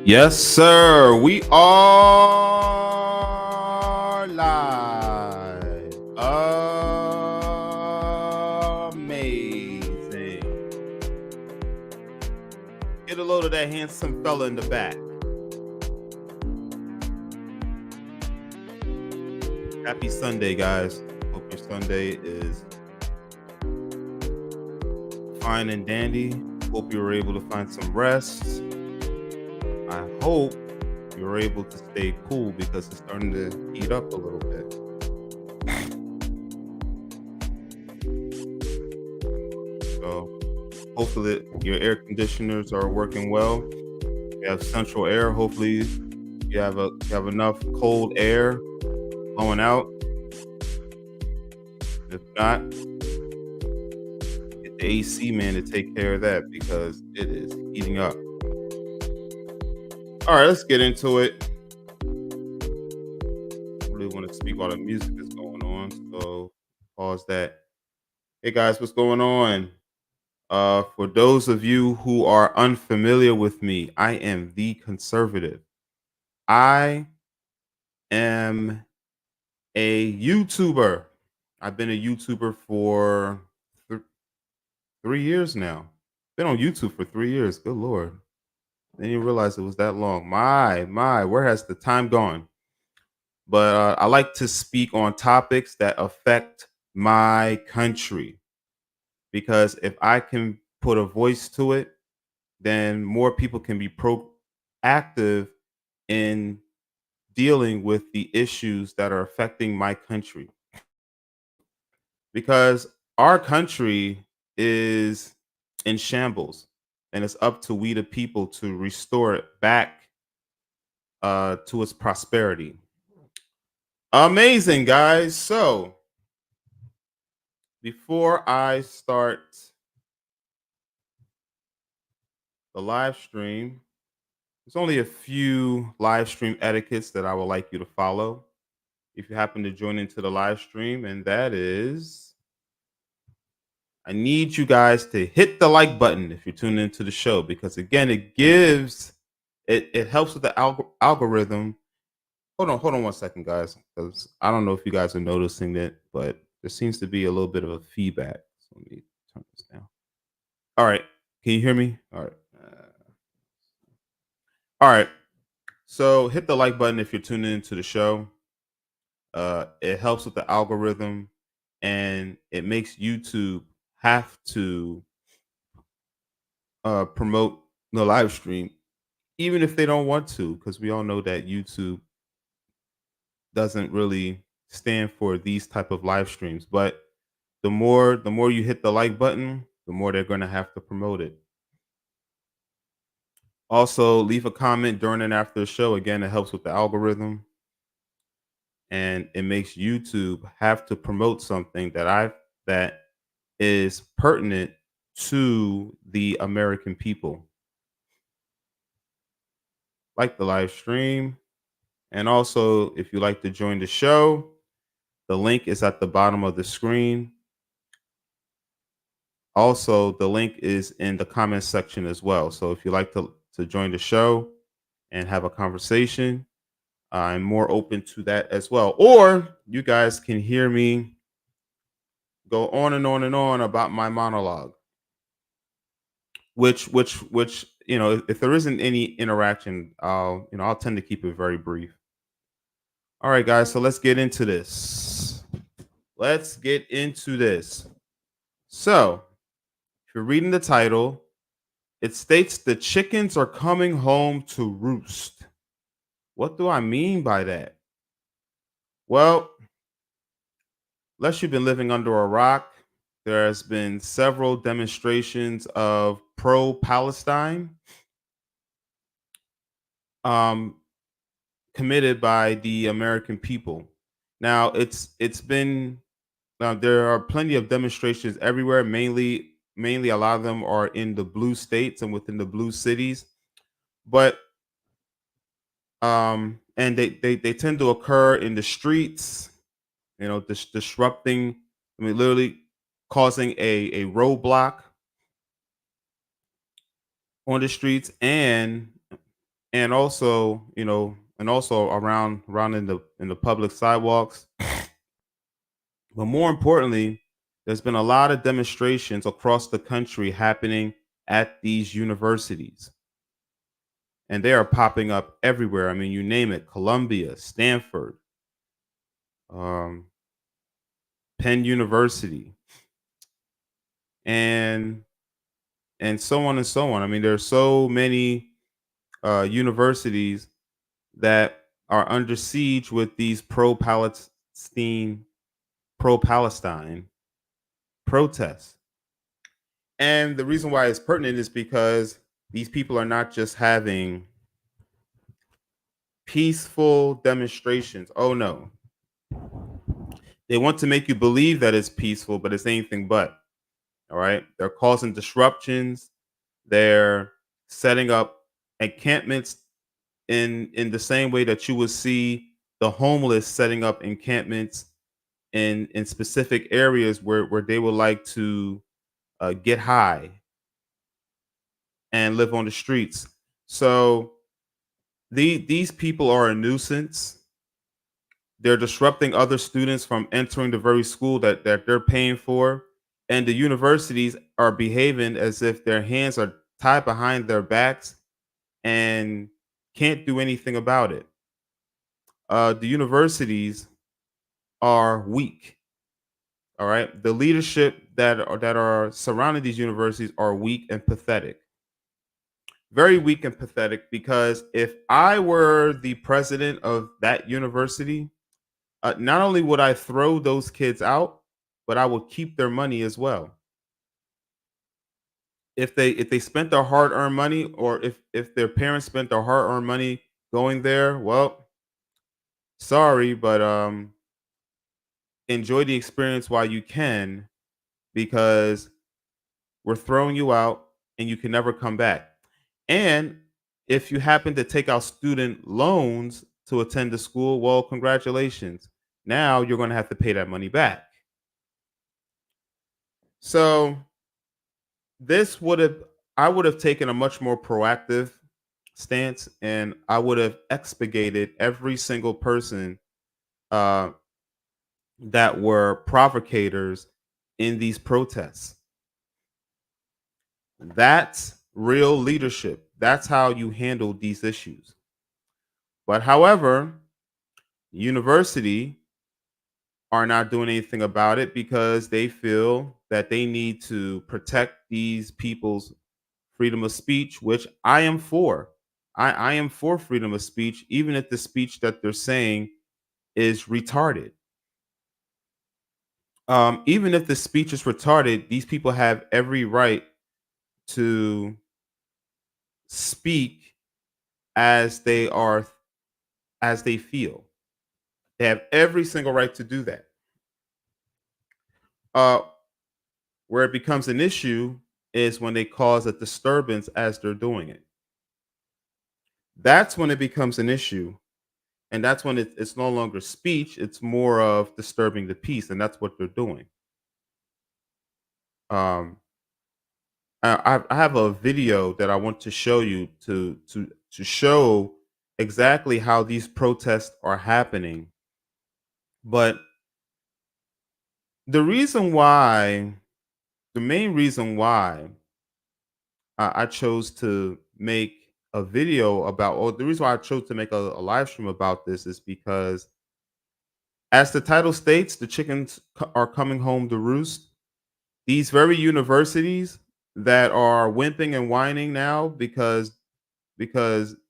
Yes, sir. We are live. Amazing. Get a load of that handsome fella in the back. Happy Sunday, guys. Hope your Sunday is fine and dandy. Hope you were able to find some rest. I hope you were able to stay cool because it's starting to heat up a little bit. So hopefully your air conditioners are working well. You have central air. Hopefully you have enough cold air blowing out. If not, get the AC man to take care of that because it is heating up. All right, let's get into it. I really want to speak while the music is going on, so pause that. Hey guys, what's going on? For those of you who are unfamiliar with me, I am the conservative. I am a YouTuber. I've been a YouTuber for th- 3 years now. Been on YouTube for 3 years. Good lord! Didn't even realize it was that long. My, where has the time gone? But I like to speak on topics that affect my country because if I can put a voice to it, then more people can be proactive in dealing with the issues that are affecting my country. Because our country is in shambles, and it's up to we the people to restore it back to its prosperity. Amazing, guys. So before I start the live stream, there's only a few live stream etiquettes that I would like you to follow if you happen to join into the live stream, and that is I need you guys to hit the like button if you're tuning into the show because again, it helps with the algorithm. Hold on 1 second, guys, because I don't know if you guys are noticing it, but there seems to be a little bit of a feedback. So let me turn this down. All right, can you hear me? All right. All right. So hit the like button if you're tuning into the show. It helps with the algorithm, and it makes YouTube have to promote the live stream, even if they don't want to, because we all know that YouTube doesn't really stand for these type of live streams. But the more you hit the like button, the more they're going to have to promote it. Also, leave a comment during and after the show. Again, it helps with the algorithm, and it makes YouTube have to promote something that is pertinent to the American people, like the live stream. And also, if you like to join the show, the link is at the bottom of the screen. Also, the link is in the comment section as well. So if you like to join the show and have a conversation, I'm more open to that as well. Or you guys can hear me go on and on and on about my monologue, which if there isn't any interaction, I'll tend to keep it very brief. All right, guys, so let's get into this. Let's get into this. So, if you're reading the title, it states the chickens are coming home to roost. What do I mean by that? Well, unless you've been living under a rock, there has been several demonstrations of pro-Palestine um, committed by the American people. Now, it's been there are plenty of demonstrations everywhere. Mainly, a lot of them are in the blue states and within the blue cities. But and they tend to occur in the streets, disrupting, I mean, literally causing a roadblock on the streets, and and also, and also around in the public sidewalks. But more importantly, there's been a lot of demonstrations across the country happening at these universities, and they are popping up everywhere. I mean, you name it: Columbia, Stanford, um, Penn University, and so on and so on. I mean, there's so many universities that are under siege with these pro Palestine protests. And the reason why it's pertinent is because these people are not just having peaceful demonstrations. Oh no. They want to make you believe that it's peaceful, but it's anything but. All right. They're causing disruptions. They're setting up encampments in the same way that you would see the homeless setting up encampments in specific areas where they would like to get high and live on the streets. So these people are a nuisance. They're disrupting other students from entering the very school that they're paying for. And the universities are behaving as if their hands are tied behind their backs and can't do anything about it. The universities are weak. All right. The leadership that are surrounding these universities are weak and pathetic. Very weak and pathetic, because if I were the president of that university, not only would I throw those kids out, but I would keep their money as well. If they spent their hard earned money, or if their parents spent their hard earned money going there, well, sorry, but enjoy the experience while you can, because we're throwing you out and you can never come back. And if you happen to take out student loans to attend the school, well, congratulations. Now you're going to have to pay that money back. So this would have I would have taken a much more proactive stance, and I would have expurgated every single person uh, that were provocators in these protests. That's real leadership. That's how you handle these issues. But however, university are not doing anything about it because they feel that they need to protect these people's freedom of speech, which I am for. I am for freedom of speech, even if the speech that they're saying is retarded. Even if the speech is retarded, these people have every right to speak as they feel. They have every single right to do that. Uh, where it becomes an issue is when they cause a disturbance as they're doing it. That's when it becomes an issue, and that's when it's no longer speech; it's more of disturbing the peace, and that's what they're doing. Um, I have a video that I want to show you to show exactly how these protests are happening. But the reason why, the main reason why I chose to make a video about, or the reason why I chose to make a live stream about this is because, as the title states, the chickens are coming home to roost. These very universities that are wimping and whining now because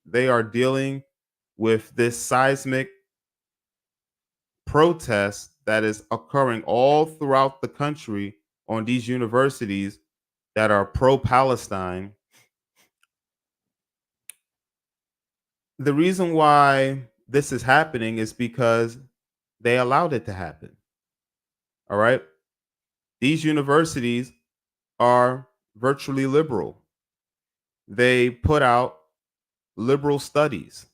they are dealing with this seismic protest that is occurring all throughout the country on these universities that are pro Palestine. The reason why this is happening is because they allowed it to happen. All right. These universities are virtually liberal. They put out liberal studies,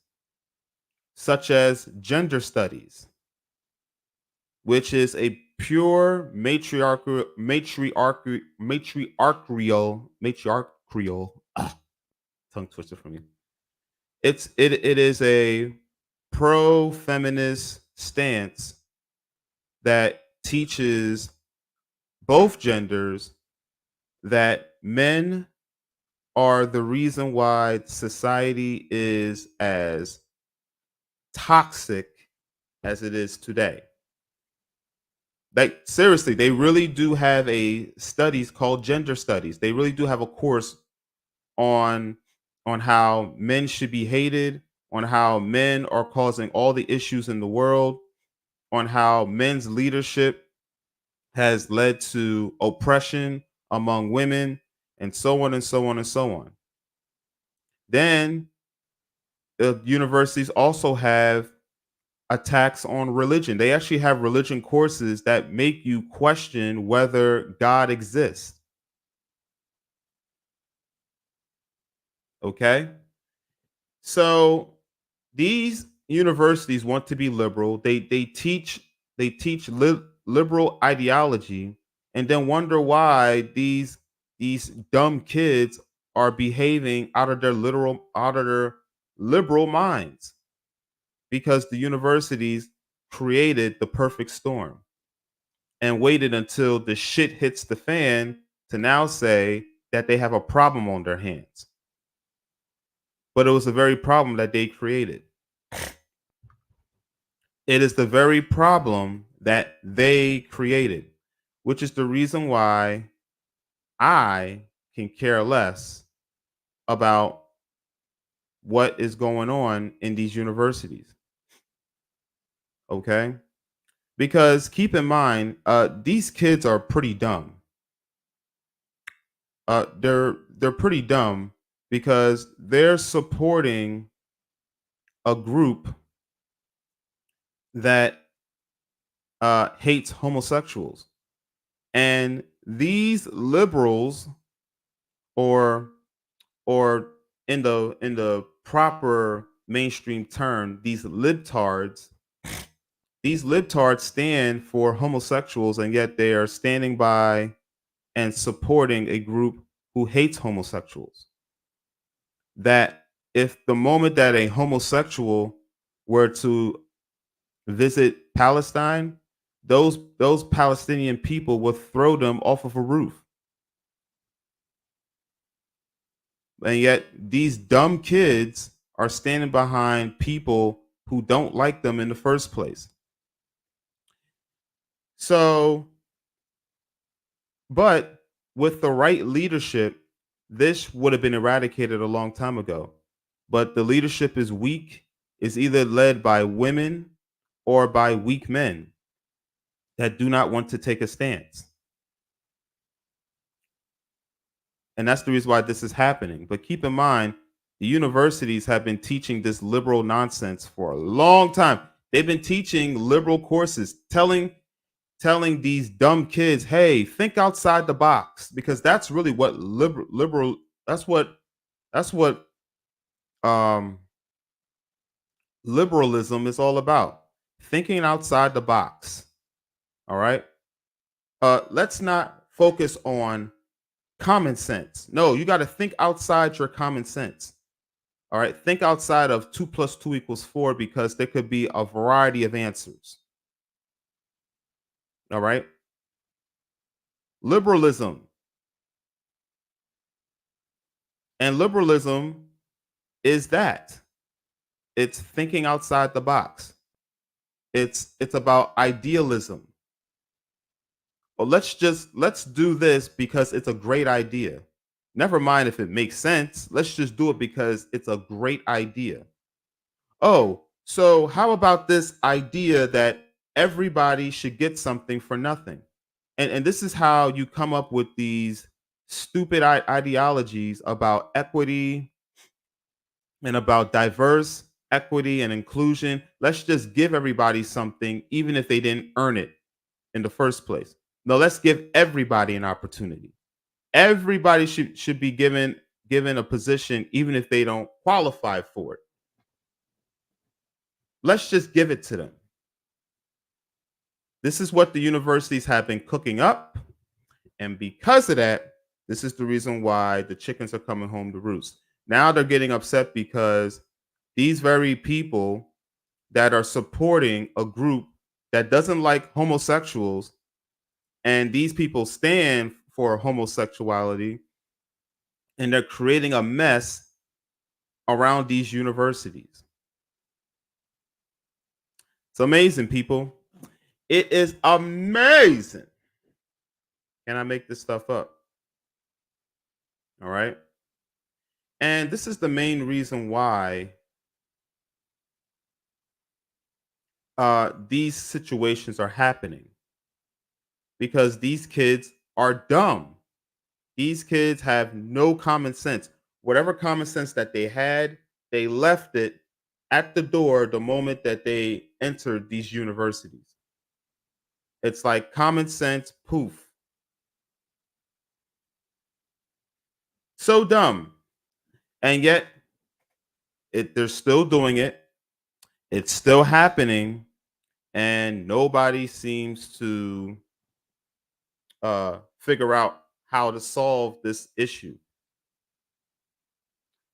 such as gender studies, which is a pure matriarchal tongue twister for me. it is a pro feminist stance that teaches both genders that men are the reason why society is as toxic as it is today. Like seriously, they really do have a studies called gender studies. They really do have a course on how men should be hated, on how men are causing all the issues in the world, on how men's leadership has led to oppression among women, and so on and so on and so on. Then the universities also have attacks on religion. They actually have religion courses that make you question whether God exists. Okay. So these universities want to be liberal. They teach liberal ideology, and then wonder why these dumb kids are behaving out of their liberal minds, because the universities created the perfect storm and waited until the shit hits the fan to now say that they have a problem on their hands. But it was the very problem that they created. It is the very problem that they created, which is the reason why I can care less about what is going on in these universities. Okay. Because keep in mind, these kids are pretty dumb. They're pretty dumb because they're supporting a group that hates homosexuals, and these liberals, or or in the proper mainstream term, these libtards stand for homosexuals, and yet they are standing by and supporting a group who hates homosexuals. That if the moment that a homosexual were to visit Palestine, those Palestinian people would throw them off of a roof. And yet these dumb kids are standing behind people who don't like them in the first place. So, but with the right leadership, this would have been eradicated a long time ago. But the leadership is weak, is either led by women or by weak men that do not want to take a stance. And that's the reason why this is happening. But keep in mind, the universities have been teaching this liberal nonsense for a long time. They've been teaching liberal courses, telling these dumb kids, "Hey, think outside the box," because that's really what liberal that's what um liberalism is all about. Thinking outside the box. All right? Let's not focus on common sense. No, you got to think outside your common sense. All right. Think outside of 2 + 2 = 4, because there could be a variety of answers. All right. Liberalism, and liberalism is that it's thinking outside the box. It's about idealism. Well, let's do this because it's a great idea. Never mind if it makes sense. Let's just do it because it's a great idea. Oh, so how about this idea that everybody should get something for nothing? And this is how you come up with these stupid ideologies about equity and about diverse equity and inclusion. Let's just give everybody something, even if they didn't earn it in the first place. No, let's give everybody an opportunity. Everybody should be given a position, even if they don't qualify for it. Let's just give it to them. This is what the universities have been cooking up. And because of that, this is the reason why the chickens are coming home to roost. Now they're getting upset because These very people that are supporting a group that doesn't like homosexuals, and these people stand for homosexuality, and they're creating a mess around these universities. It's amazing, people. It is amazing. Can I make this stuff up? All right. And this is the main reason why these situations are happening, because these kids are dumb. These kids have no common sense. Whatever common sense that they had, they left it at the door the moment that they entered these universities. It's like common sense, poof. So dumb. And yet they're still doing it. It's still happening, and nobody seems to figure out how to solve this issue.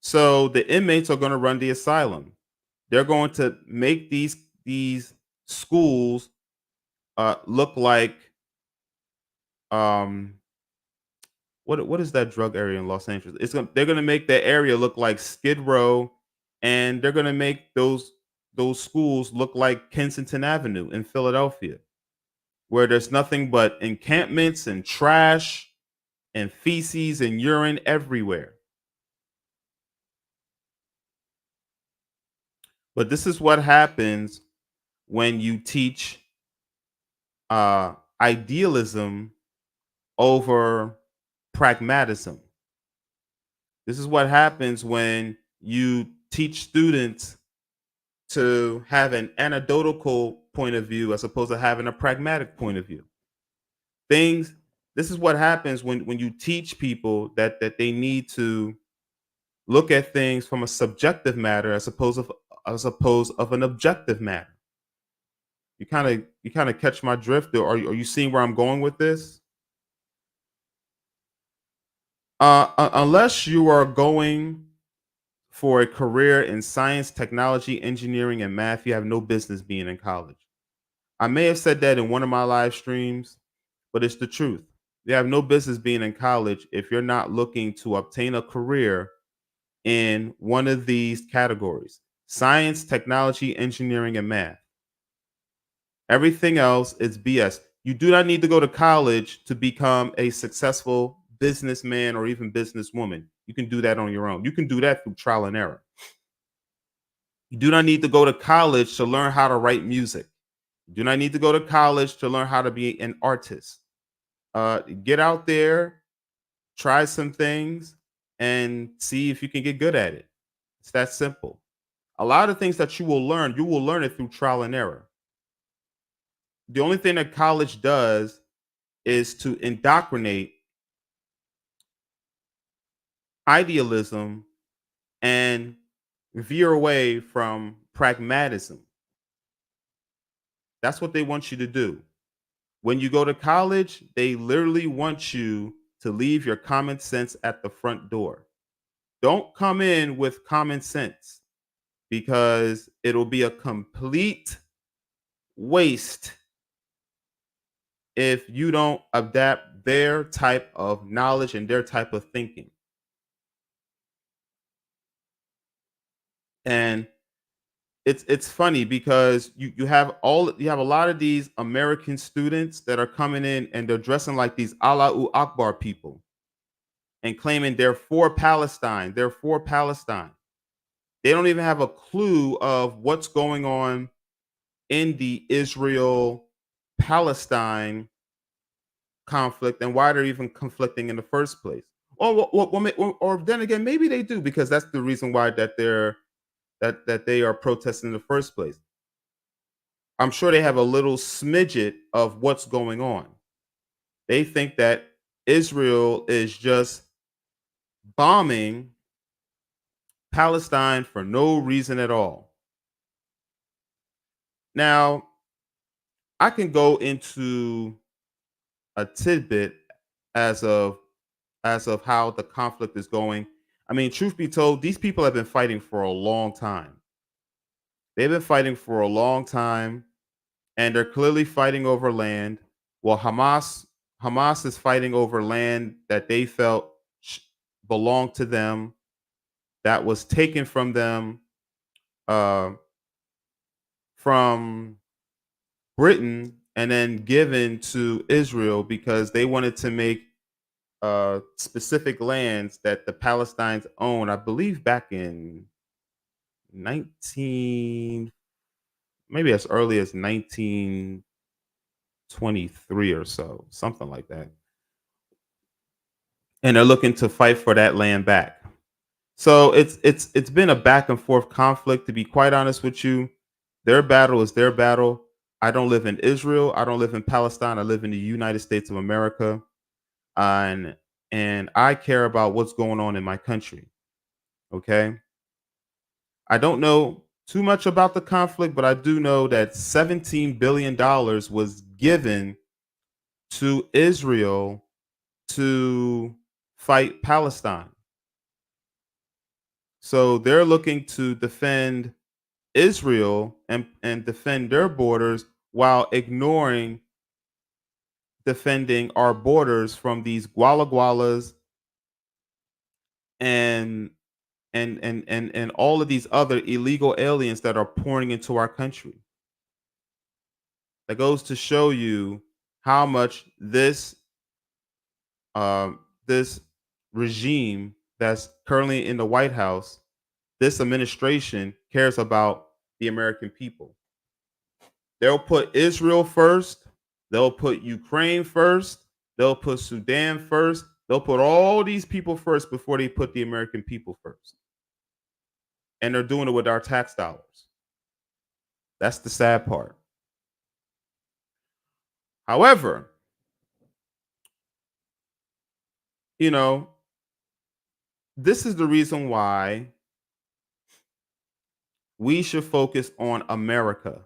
So the inmates are going to run the asylum. They're going to make these schools look like um what is that drug area in Los Angeles? They're gonna make that area look like Skid Row, and they're gonna make those schools look like Kensington Avenue in Philadelphia, where there's nothing but encampments and trash and feces and urine everywhere. But this is what happens when you teach idealism over pragmatism. This is what happens when you teach students to have an anecdotal point of view as opposed to having a pragmatic point of view. Things This is what happens when you teach people that they need to look at things from a subjective matter as opposed of an objective matter. You kind of catch my drift. Or are you seeing where I'm going with this? Unless you are going for a career in science, technology, engineering, and math, you have no business being in college. I may have said that in one of my live streams, but it's the truth. You have no business being in college if you're not looking to obtain a career in one of these categories: science, technology, engineering, and math. Everything else is BS. You do not need to go to college to become a successful businessman or even businesswoman. You can do that on your own. You can do that through trial and error. You do not need to go to college to learn how to write music. You do not need to go to college to learn how to be an artist. Get out there, try some things, and see if you can get good at it. It's that simple. A lot of things that you will learn it through trial and error. The only thing that college does is to indoctrinate idealism and veer away from pragmatism. That's what they want you to do. When you go to college, they literally want you to leave your common sense at the front door. Don't come in with common sense, because it'll be a complete waste if you don't adapt their type of knowledge and their type of thinking. And it's funny because you have a lot of these American students that are coming in, and they're dressing like these Allahu Akbar people and claiming they're for Palestine. They're for Palestine. They don't even have a clue of what's going on in the Israel Palestine conflict and why they're even conflicting in the first place. Or then again, maybe they do, because that's the reason why that they are protesting in the first place. I'm sure they have a little smidget of what's going on. They think that Israel is just bombing Palestine for no reason at all. Now, I can go into a tidbit as of how the conflict is going. I mean, truth be told, these people have been fighting for a long time. They've been fighting for a long time, and they're clearly fighting over land. Well, Hamas is fighting over land that they felt sh- belonged to them, that was taken from them, uh, from Britain, and then given to Israel because they wanted to make specific lands that the Palestinians own. I believe back in 19, maybe as early as 1923 or so, something like that. And they're looking to fight for that land back. So it's been a back and forth conflict. To be quite honest with you, their battle is their battle. I don't live in Israel. I don't live in Palestine. I live in the United States of America, and I care about what's going on in my country. Okay, I don't know too much about the conflict, but I do know that $17 billion was given to Israel to fight Palestine. So they're looking to defend Israel and defend their borders while ignoring defending our borders from these guala and and all of these other illegal aliens that are pouring into our country. That goes to show you how much this regime that's currently in the White House, this administration cares about the American people. They'll put Israel first. They'll put Ukraine first. They'll put Sudan first. They'll put all these people first before they put the American people first. And they're doing it with our tax dollars. That's the sad part. However, you know, this is the reason why we should focus on America.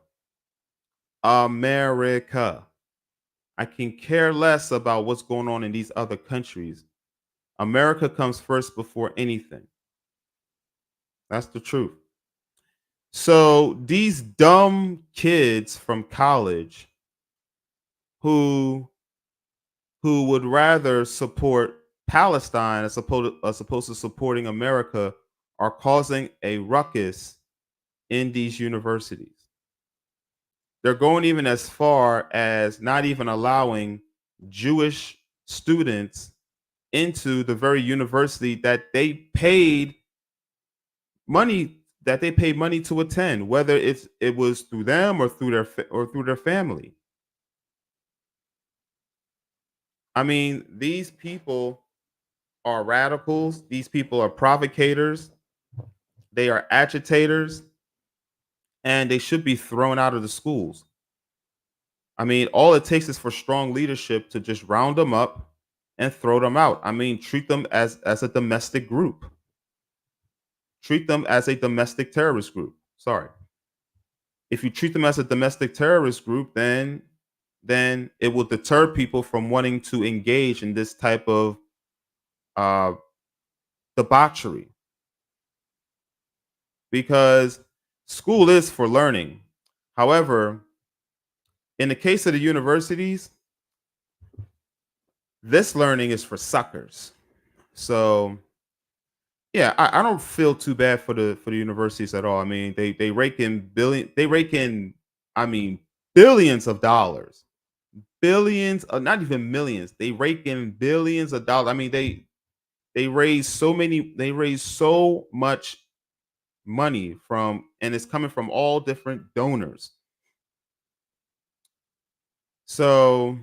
America. I can care less about what's going on in these other countries. America comes first before anything. That's the truth. So these dumb kids from college who would rather support Palestine as opposed to supporting America are causing a ruckus in these universities. They're going even as far as not even allowing Jewish students into the very university that they paid money to attend, whether it was through them or through their family. I mean, these people are radicals. These people are provocators. They are agitators, and they should be thrown out of the schools. I mean, all it takes is for strong leadership to just round them up and throw them out. I mean, treat them as a domestic group. Treat them as a domestic terrorist group. Sorry. If you treat them as a domestic terrorist group, then it will deter people from wanting to engage in this type of uh, debauchery, because school is for learning. However, in the case of the universities, this learning is for suckers. So yeah, I don't feel too bad for the universities at all. I mean, they rake in I mean billions of dollars. Billions, not even millions. They rake in billions of dollars. I mean, they raise so much money from, and it's coming from all different donors. So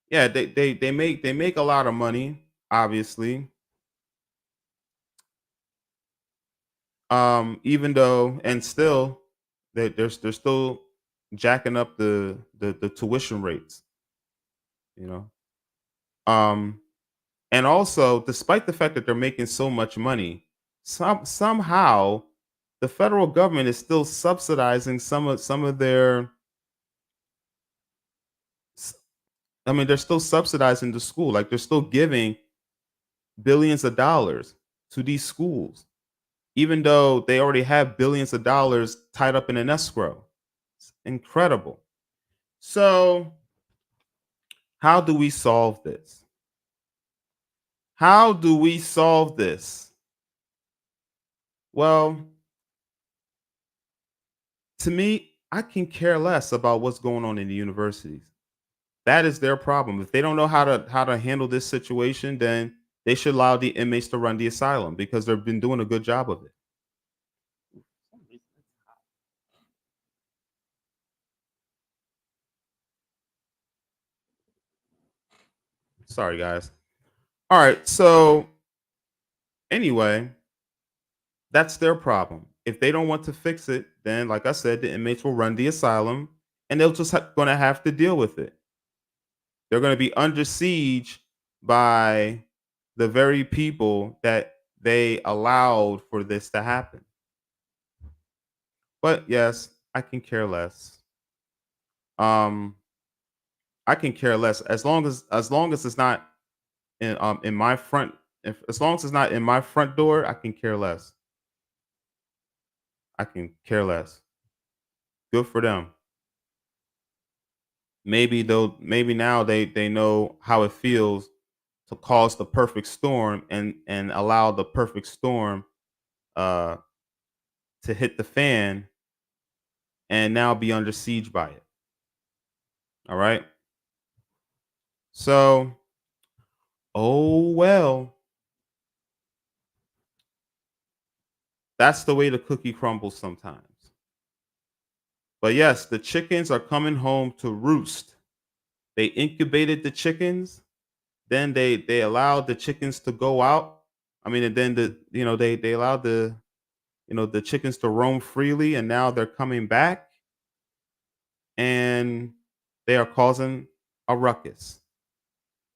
yeah, they make a lot of money, obviously. Even though, and still, they're still jacking up the tuition rates, you know. Um, and also, despite the fact that they're making so much money, somehow the federal government is still subsidizing some of their. s- I mean, they're still subsidizing the school. Like they're still giving billions of dollars to these schools. even though they already have billions of dollars tied up in an escrow. It's incredible. So, how do we solve this? How do we solve this? Well, to me, I can care less about what's going on in the universities. That is their problem. If they don't know how to handle this situation, then they should allow the inmates to run the asylum because they've been doing a good job of it. Sorry, guys. All right. So anyway, that's their problem. If they don't want to fix it, then like I said, the inmates will run the asylum, and they'll just going to have to deal with it. They're going to be under siege by the very people that they allowed for this to happen. But yes, I can care less. Um, I can care less as long as it's not in my front. If as long as it's not in my front door, I can care less. I can care less. Good for them. Maybe now they know how it feels to cause the perfect storm and allow the perfect storm uh to hit the fan and now be under siege by it. All right. So, oh well, that's the way the cookie crumbles sometimes. But yes, the chickens are coming home to roost. They incubated the chickens, then they allowed the chickens to go out. I mean, and then they allowed the chickens to roam freely, and now they're coming back and they are causing a ruckus.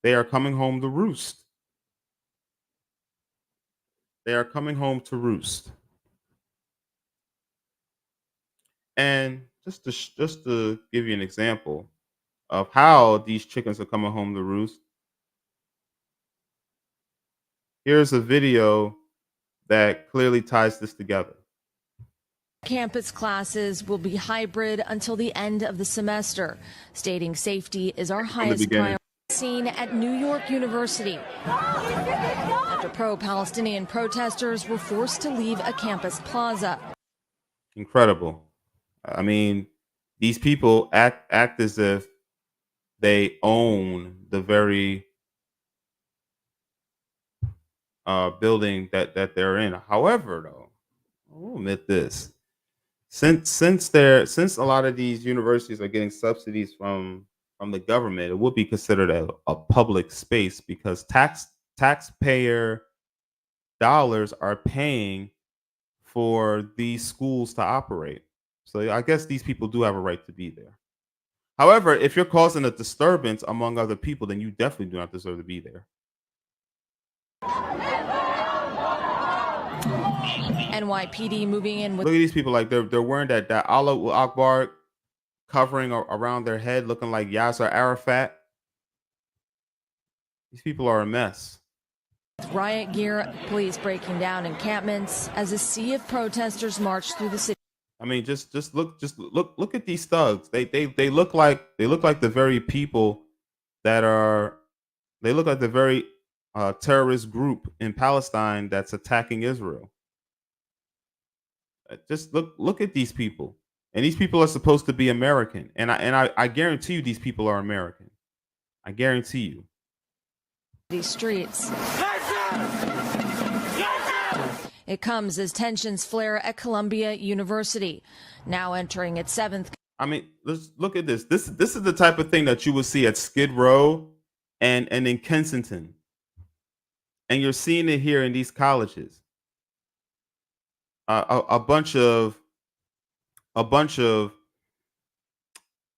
They are coming home to roost. They are coming home to roost. And just to give you an example of how these chickens are coming home to roost, here's a video that clearly ties this together. Campus classes will be hybrid until the end of the semester, stating safety is our highest priority. Seen at New York University after pro-Palestinian protesters were forced to leave a campus plaza. Incredible. I mean, these people act as if they own the very building that they're in. However, though, I will admit this: since a lot of these universities are getting subsidies from the government, it would be considered a public space because taxpayer dollars are paying for these schools to operate. So I guess these people do have a right to be there. However, if you're causing a disturbance among other people, then you definitely do not deserve to be there. NYPD moving in with. Look at these people, like they're wearing that Allah Akbar covering around their head, looking like Yasser Arafat. These people are a mess. Riot gear, police breaking down encampments as a sea of protesters march through the city. I mean, just look at these thugs. They look like the very people that are. They look like the very terrorist group in Palestine that's attacking Israel. Just look at these people, and these people are supposed to be American, and I guarantee you these people are American. I guarantee you. These streets. It comes as tensions flare at Columbia University, now entering its seventh. I mean, let's look at this. This is the type of thing that you would see at Skid Row and in Kensington, and you're seeing it here in these colleges. A bunch of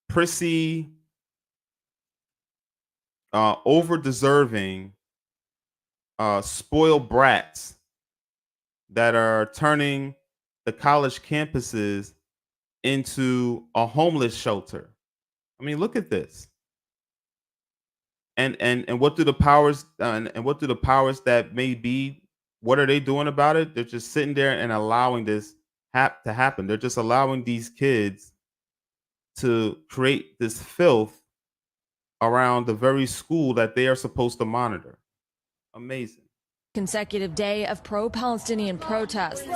prissy, over deserving, spoiled brats that are turning the college campuses into a homeless shelter. I mean, look at this. And what do the powers and what do the powers that may be what are they doing about it? They're just sitting there and allowing this to happen. They're just allowing these kids to create this filth around the very school that they are supposed to monitor. Amazing. Consecutive day of pro-Palestinian protests,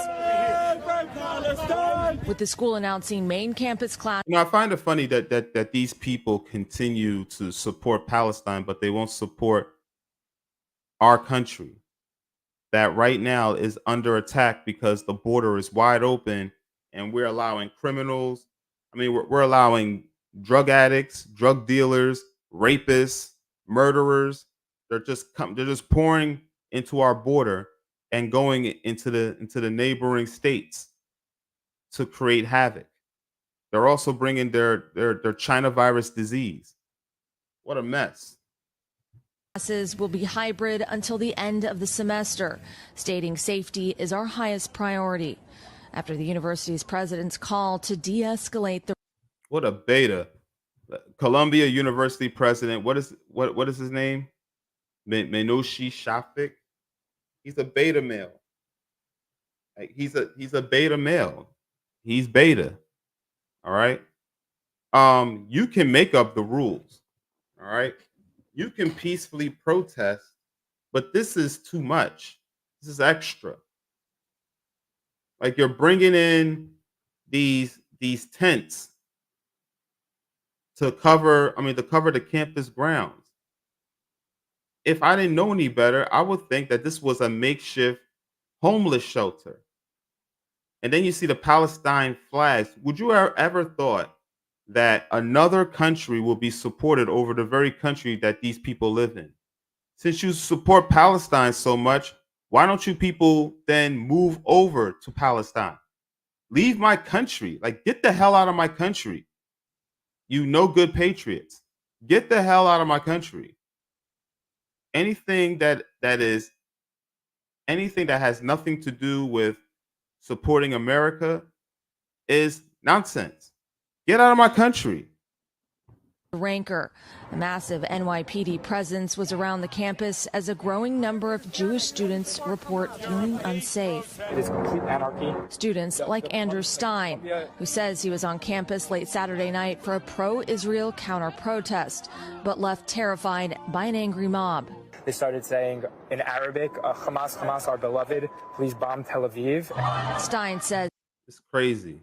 with the school announcing main campus class. I find it funny that these people continue to support Palestine, but they won't support our country that right now is under attack because the border is wide open and we're allowing criminals. I mean, we're allowing drug addicts, drug dealers, rapists, murderers. They're just pouring into our border and going into the neighboring states to create havoc. They're also bringing their China virus disease. What a mess. Classes will be hybrid until the end of the semester, stating safety is our highest priority. After the university's president's call to de-escalate the. What a beta. Columbia University president. What is his name? Menoshi Shafik. He's a beta male. Like he's a beta male. He's beta. All right. You can make up the rules. All right. You can peacefully protest, but this is too much. This is extra. Like you're bringing in these tents to cover the campus grounds. If I didn't know any better, I would think that this was a makeshift homeless shelter. And then you see the Palestine flags. Would you ever thought that another country will be supported over the very country that these people live in? Since you support Palestine so much, why don't you people then move over to Palestine? Leave my country. Like, get the hell out of my country. You no good patriots. Get the hell out of my country. Anything that has nothing to do with supporting America is nonsense. Get out of my country. Ranker. A massive NYPD presence was around the campus as a growing number of Jewish students report feeling unsafe. It is complete anarchy. Students like Andrew Stein, who says he was on campus late Saturday night for a pro-Israel counter-protest, but left terrified by an angry mob. They started saying in Arabic, Hamas, Hamas, our beloved, please bomb Tel Aviv. Stein says, it's crazy.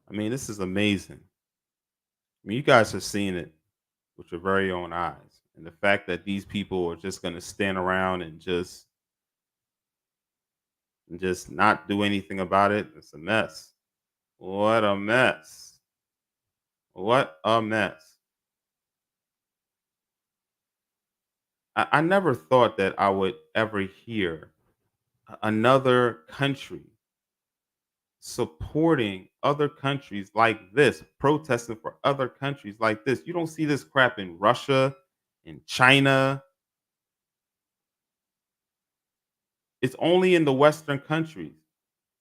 I mean, this is amazing. I mean, you guys have seen it with your very own eyes. And the fact that these people are just going to stand around and just not do anything about it, it's a mess. What a mess. What a mess. I never thought that I would ever hear another country supporting other countries like this, protesting for other countries like this. You don't see this crap in Russia, in China. It's only in the Western countries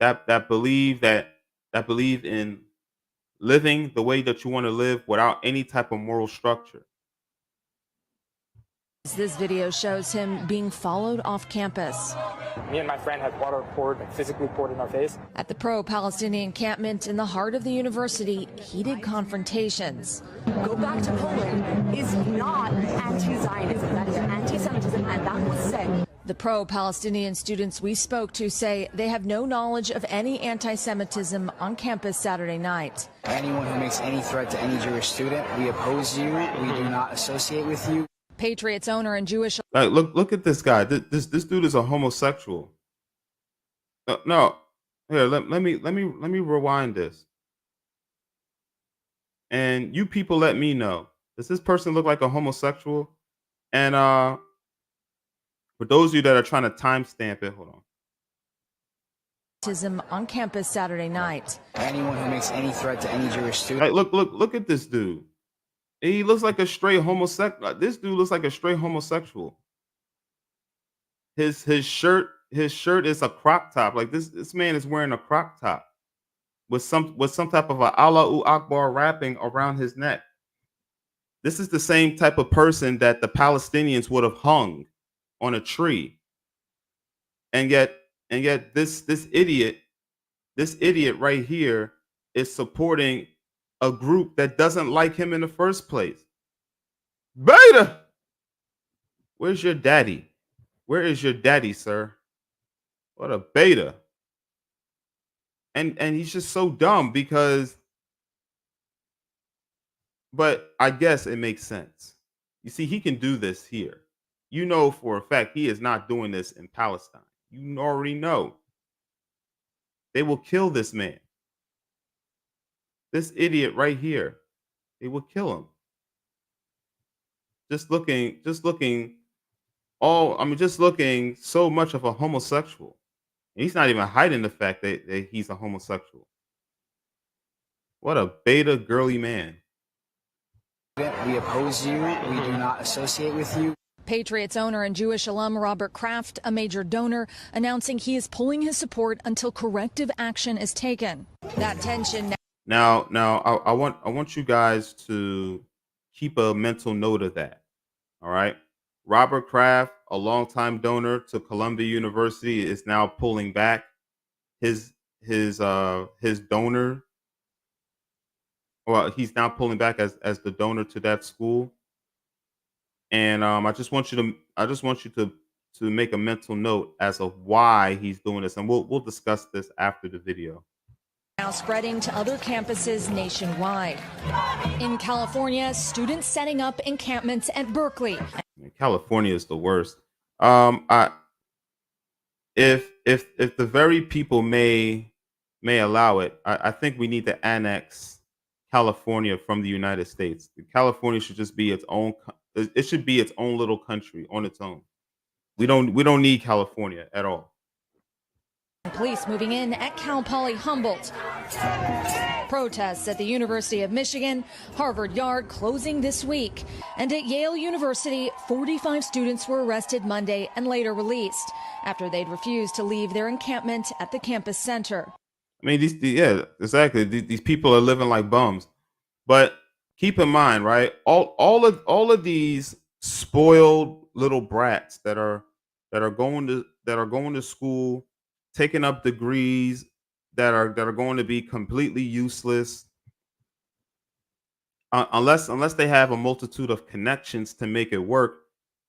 that believe in living the way that you want to live without any type of moral structure. This video shows him being followed off campus. Me and my friend had water poured, physically poured in our face. At the pro-Palestinian encampment in the heart of the university, heated confrontations. Go back to Poland is not anti-Zionism, that is anti-Semitism, and that was said. The pro-Palestinian students we spoke to say they have no knowledge of any anti-Semitism on campus Saturday night. Anyone who makes any threat to any Jewish student, we oppose you, we do not associate with you. Patriots owner and Jewish. Like, look at this guy. This dude is a homosexual. No. Here, let me rewind this. And you people let me know. Does this person look like a homosexual? And for those of you that are trying to timestamp it, hold on. On campus Saturday night. Anyone who makes any threat to any Jewish student. Like, look at this dude. He looks like a straight homosexual. This dude looks like a straight homosexual. His shirt is a crop top. Like this man is wearing a crop top with some type of a Allahu Akbar wrapping around his neck. This is the same type of person that the Palestinians would have hung on a tree. And yet And yet this idiot right here is supporting a group that doesn't like him in the first place. Beta, where's your daddy? Where is your daddy, sir? What a beta. And he's just so dumb because, but I guess it makes sense. You see, he can do this here. You know for a fact he is not doing this in Palestine. You already know. They will kill this man. This idiot right here. They will kill him. Just looking so much of a homosexual. He's not even hiding the fact that he's a homosexual. What a beta girly man. We oppose you. We do not associate with you. Patriots owner and Jewish alum Robert Kraft, a major donor, announcing he is pulling his support until corrective action is taken. That tension Now, I want you guys to keep a mental note of that. All right. Robert Kraft, a longtime donor to Columbia University, is now pulling back his donor. Well, he's now pulling back as the donor to that school. And I just want you to make a mental note as of why he's doing this, and we'll discuss this after the video. now spreading to other campuses nationwide. In California, students setting up encampments at Berkeley. California is the worst. If the very people may allow it, I think we need to annex California from the United States. California should just be its own. It should be its own little country on its own. We don't need California at all. Police moving in at Cal Poly Humboldt. Protests at the University of Michigan, Harvard Yard closing this week. And at Yale University, 45 students were arrested Monday and later released after they'd refused to leave their encampment at the campus center. I mean, yeah, exactly. These people are living like bums. But keep in mind, right? All of these spoiled little brats that are going to school, taking up degrees that are going to be completely useless unless they have a multitude of connections to make it work.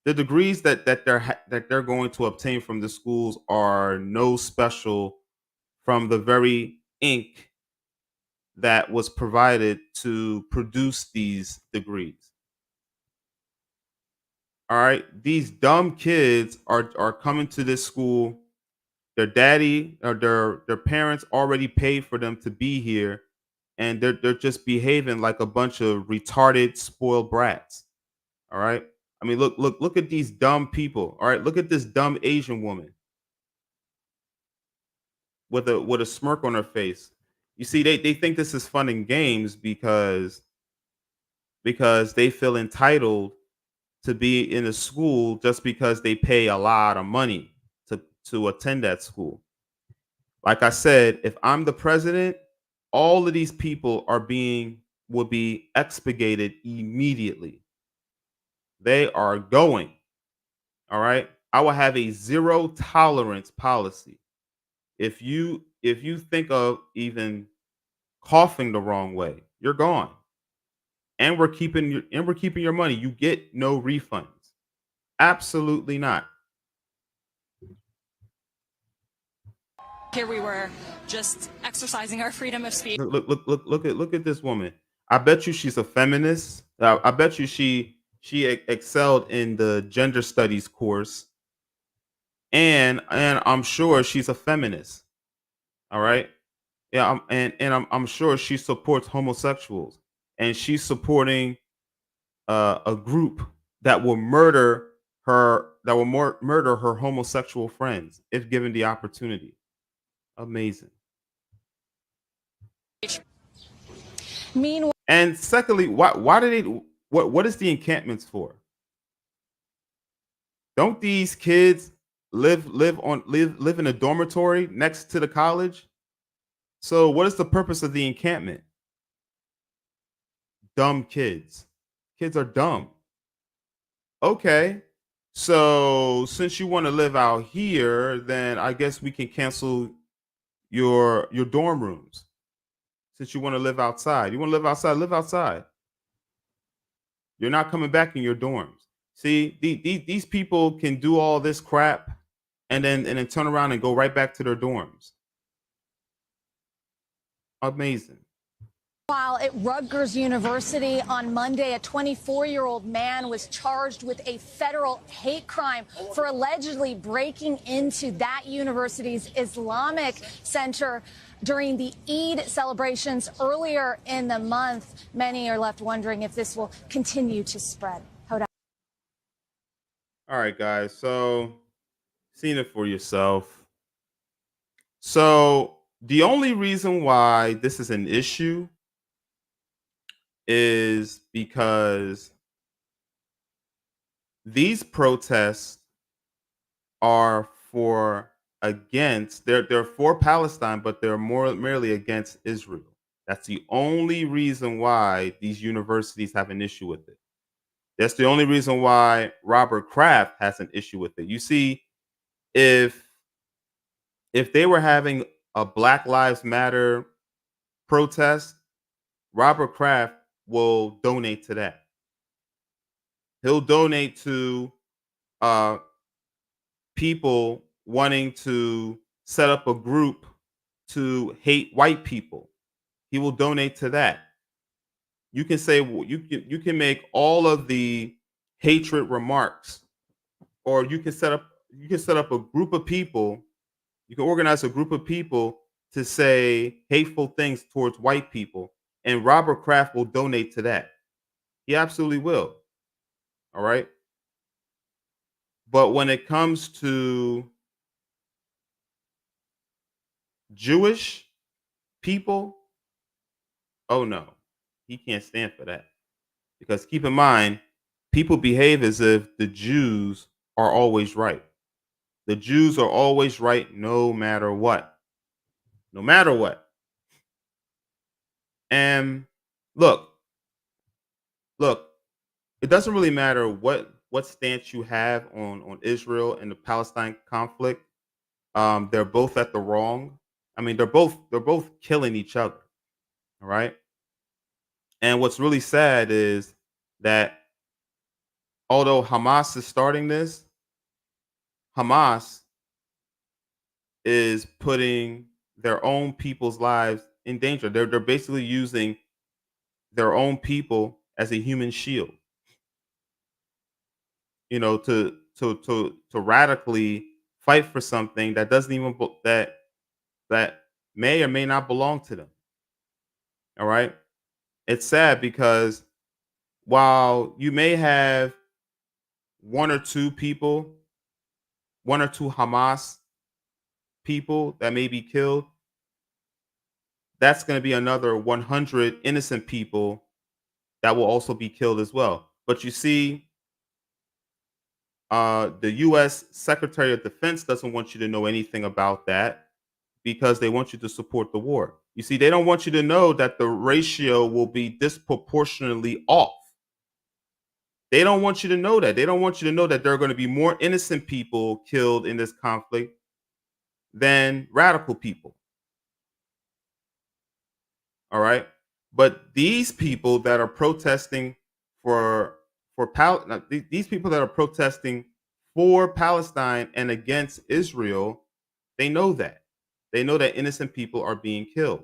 The degrees that they're going to obtain from the schools are no special from the very ink that was provided to produce these degrees. All right, these dumb kids are coming to this school. Their daddy or their parents already paid for them to be here, and they're just behaving like a bunch of retarded, spoiled brats. All right. I mean, look at these dumb people. All right, look at this dumb Asian woman with a smirk on her face. You see, they think this is fun and games because they feel entitled to be in a school just because they pay a lot of money to attend that school. Like I said, if I'm the president, all of these people will be expurgated immediately. They are going. All right. I will have a zero tolerance policy. If you think of even coughing the wrong way, you're gone. And we're keeping your money. You get no refunds. Absolutely not. Here we were just exercising our freedom of speech. Look at this woman. I bet you she's a feminist. I bet you she excelled in the gender studies course. And I'm sure she's a feminist. All right? Yeah, I'm sure she supports homosexuals, and she's supporting a group that will murder her homosexual friends if given the opportunity. Amazing. Meanwhile, and secondly, why do they what is the encampments for? Don't these kids live in a dormitory next to the college? So what is the purpose of the encampment? Dumb kids. Kids are dumb. Okay. So since you want to live out here, then I guess we can cancel your dorm rooms. Since you want to live outside, you want to live outside, live outside. You're not coming back in your dorms. See, these people can do all this crap and then turn around and go right back to their dorms. Amazing. While at Rutgers University on Monday, a 24-year-old man was charged with a federal hate crime for allegedly breaking into that university's Islamic Center during the Eid celebrations earlier in the month. Many are left wondering if this will continue to spread. All right, guys. So, seen it for yourself. So, the only reason why this is an issue is because these protests are for against they're for Palestine, but they're more merely against Israel. That's the only reason why these universities have an issue with it. That's the only reason why Robert Kraft has an issue with it. You see, if if they were having a Black Lives Matter protest, Robert Kraft will donate to that. He'll donate to uh, people wanting to set up a group to hate white people. He will donate to that. You can say you can make all of the hatred remarks, or you can set up a group of people. You can organize a group of people to say hateful things towards white people, and Robert Kraft will donate to that. He absolutely will. All right. But when it comes to Jewish people, oh no, he can't stand for that. Because keep in mind, people behave as if the Jews are always right. The Jews are always right no matter what. No matter what. And look, look, it doesn't really matter what stance you have on Israel and the Palestine conflict. They're both at the wrong. I mean, they're both killing each other. All right. And what's really sad is that although Hamas is starting this, Hamas is putting their own people's lives in danger. They're basically using their own people as a human shield, to radically fight for something that doesn't even that may or may not belong to them. All right? It's sad because while you may have one or two people, one or two Hamas people that may be killed, that's going to be another 100 innocent people that will also be killed as well. But you see, the U.S. Secretary of Defense doesn't want you to know anything about that because they want you to support the war. You see, they don't want you to know that the ratio will be disproportionately off. They don't want you to know that. They don't want you to know that there are going to be more innocent people killed in this conflict than radical people. All right. But these people that are protesting these people that are protesting for Palestine and against Israel, they know that. They know that innocent people are being killed.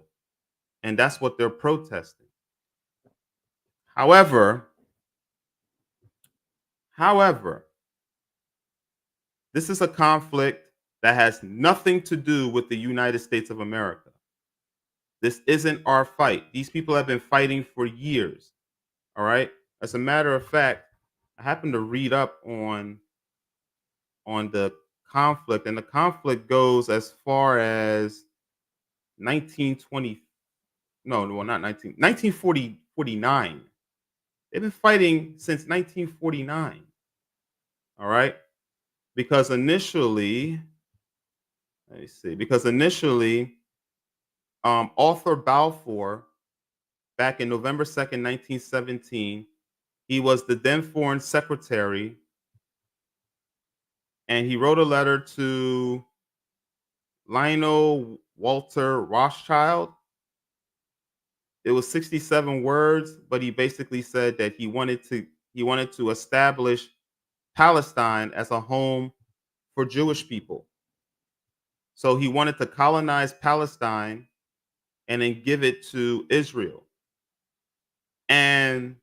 And that's what they're protesting. However, however, this is a conflict that has nothing to do with the United States of America. This isn't our fight. These people have been fighting for years. All right. As a matter of fact, I happened to read up on the conflict, and the conflict goes as far as 1920. No, well, not 1940, 49. They've been fighting since 1949. All right. Because initially, let me see, because initially, Arthur Balfour, back in November 2nd, 1917, he was the then foreign secretary and he wrote a letter to Lionel Walter Rothschild. It was 67 words, but he basically said that he wanted to establish Palestine as a home for Jewish people. So he wanted to colonize Palestine and then give it to Israel. And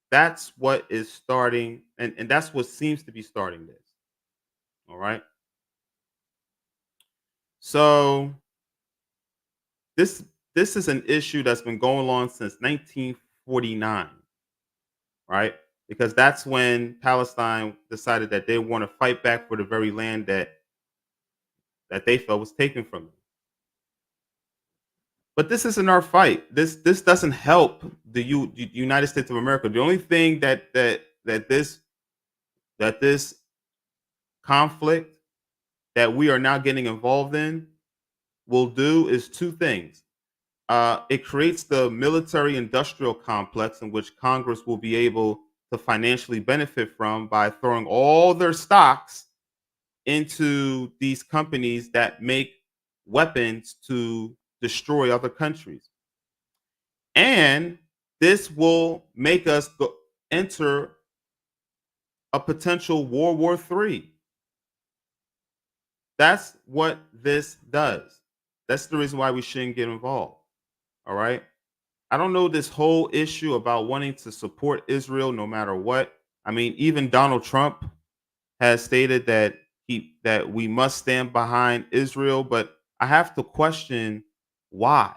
that's what is starting, and that's what seems to be starting this. All right. So this this is an issue that's been going on since 1949, right? Because that's when Palestine decided that they want to fight back for the very land that they felt was taken from them. But this isn't our fight. This doesn't help the United States of America. The only thing that this conflict that we are now getting involved in will do is two things. It creates the military industrial complex in which Congress will be able to financially benefit from by throwing all their stocks into these companies that make weapons to destroy other countries. And this will make us enter a potential World War III. That's what this does. That's the reason why we shouldn't get involved. All right. I don't know this whole issue about wanting to support Israel no matter what. I mean, even Donald Trump has stated that we must stand behind Israel, but I have to question why.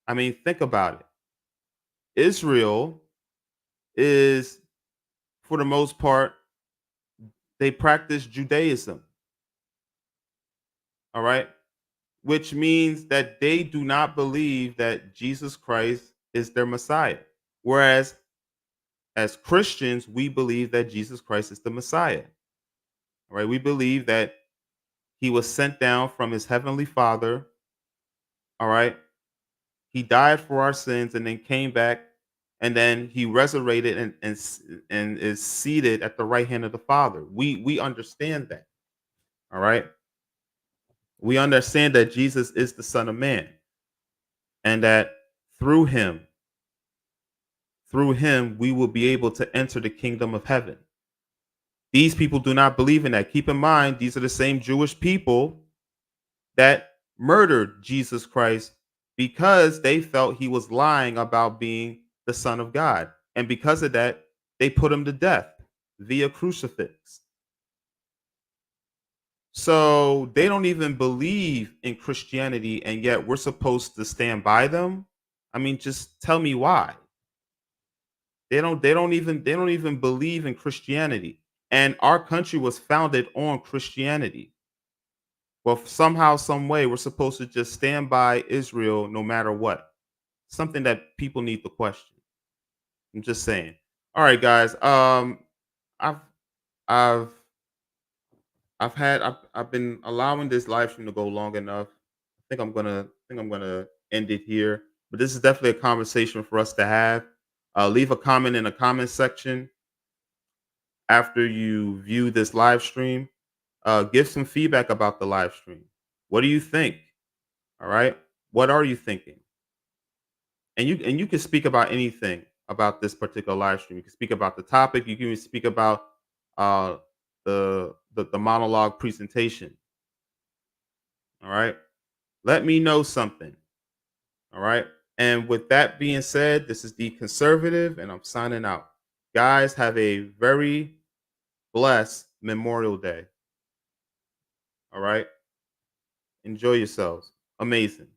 I mean, think about it. Israel is, for the most part, they practice Judaism. All right. Which means that they do not believe that Jesus Christ is their Messiah. Whereas as Christians, we believe that Jesus Christ is the Messiah. All right. We believe that he was sent down from his heavenly Father. All right. He died for our sins and then came back, and then he resurrected and is seated at the right hand of the Father. We understand that. All right. We understand that Jesus is the Son of Man, and that through him, we will be able to enter the kingdom of heaven. These people do not believe in that. Keep in mind, these are the same Jewish people that murdered Jesus Christ because they felt he was lying about being the Son of God. And because of that, they put him to death via crucifix. So they don't even believe in Christianity, and yet we're supposed to stand by them. I mean, just tell me why. They don't even believe in Christianity. And our country was founded on Christianity. Well, somehow, some way, we're supposed to just stand by Israel no matter what. Something that people need to question. I'm just saying. All right, guys. I've I've I've been allowing this live stream to go long enough. I think I'm gonna end it here. But this is definitely a conversation for us to have. Leave a comment in the comment section after you view this live stream. Give some feedback about the live stream. What do you think? All right. What are you thinking? And you can speak about anything about this particular live stream. You can speak about the topic. You can even speak about uh, the monologue presentation. All right. Let me know something. All right. And with that being said, this is the conservative, and I'm signing out. Guys, have a very blessed Memorial Day. All right. Enjoy yourselves. Amazing.